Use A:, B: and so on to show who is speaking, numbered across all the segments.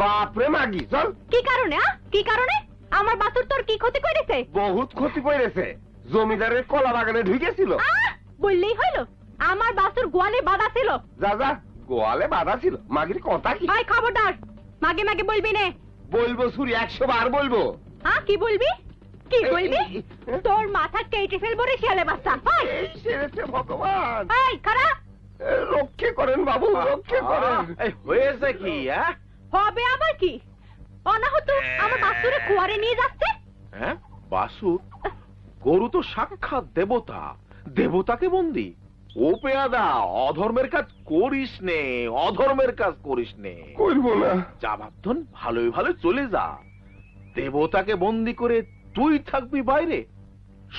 A: বাপরে মাগি চল।
B: কি কারণে? কি কারণে? আমার বাছুর তোর কি ক্ষতি করেছে?
A: বহুত ক্ষতি করেছে, জমিদারের কলা বাগানে ঢুকেছিল।
B: বললেই হইল, আমার বাছুর গোয়ালে বাঁধা ছিল।
A: যা যা, গোয়ালে বাঁধা ছিল। মাগির কথা কি?
B: ভাই খবরদার, মাগে মাগে বলবি না।
A: বলবো সুরি, 100 বার বলবো।
B: হ্যাঁ, কি বলবি? কি বলবি? তোর মাথা কেটে ফেলবো রে ছেলে বাচ্চা।
A: এই ছেলেতে ভগবান,
B: এই খারা,
A: রক্ষে করেন বাবু, রক্ষে করেন।
C: এই হয়েছে কি?
B: হবে আবার কি? অনাহত আমার বাছুরে কুয়ারে নিয়ে যাচ্ছে।
C: হ্যাঁ, বাসুর? গরু তো সাক্ষাৎ দেবতা, দেবতাকে বন্দি। ও পেয়াদা, অধর্মের কাজ করিস নে, অধর্মের কাজ করিস নে।
A: করবো না।
C: যা ভাবতন, ভালোই ভালো চলে যা। দেবতাকে বন্দি করে তুই থাকবি বাইরে,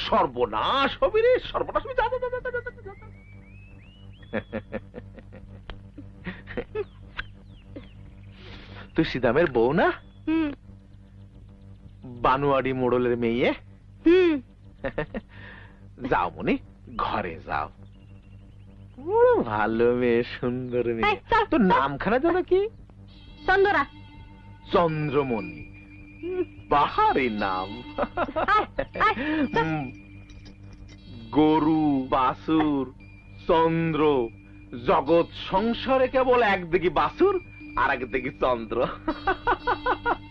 C: সর্বনাশ হবি রে, সর্বনাশ হবি। যা যা যা যা যা যা। তুই সিদামের বউ না? বানুয়াড়ি মোড়লের মেয়ে। যাও মনি, ঘরে যাও। ভালো মেয়ে, সুন্দর মেয়ে। তোর নামখানা যেন কি?
B: চন্দরা।
C: চন্দ্রমণি, বাহারি নাম। গরু, বাসুর, চন্দ্র, জগৎ সংসারে কেবল একদিকে বাসুর আর একদিকে চন্দ্র।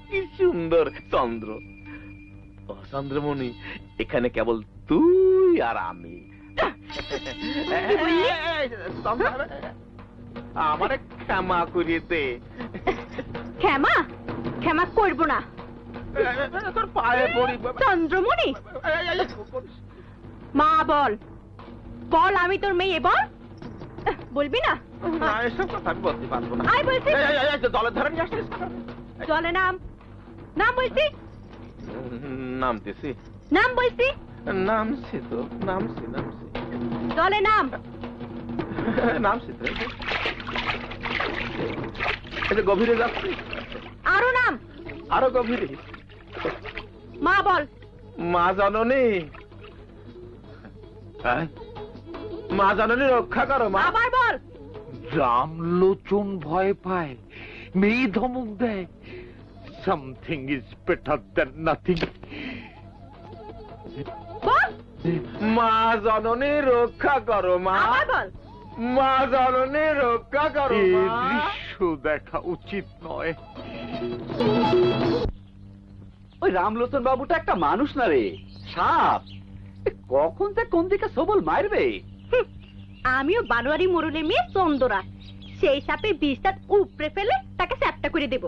C: কি সুন্দর চন্দ্র। ও চন্দ্রমণি, এখানে কেবল তুই আর আমি। আমারে ক্ষমা করিয়ে দে।
B: ক্ষমা? ক্ষমা করব না।
C: তোর পায়ে পড়ি।
B: চন্দ্রমণি, মা বল, বল আমি তোর মেয়ে, বল। বলবি না?
C: না, এসব কথা আমি বলতে পারবো না।
B: আয় বলছি।
C: জলের ধারে নিয়ে আসছিস?
B: জলে নাম। নাম বলছি।
C: নামতেছি।
B: নাম বলছি।
C: নামছি তো, নামছি নামছি।
B: জলে নাম।
C: নামছি তো। এটা গভীরে যাচ্ছি।
B: আরো নাম।
C: আরো গভীরে।
B: মা বল।
C: মা জননী, মা জননী রক্ষা করো মা।
B: আবার বল।
D: রামলোচন ভয় পায়, মেয়ে ধমক দেয়। Something is better than nothing.
B: বল।
C: মা জননী রক্ষা করো মা।
B: আবার বল।
C: মা জননী রক্ষা করো
D: এই
C: মা।
D: দৃশ্য দেখা উচিত নয়।
E: ওই রামলোচন বাবুটা একটা মানুষ না রে, সাপ। কখন তা কোন দিকে সবল মারবে।
B: আমিও বানোয়ারি মোড়লের মেয়ে চন্দরা। সেই সাপে বিষটা উপড়ে ফেলে তাকে চ্যাপ্টা করে দেব।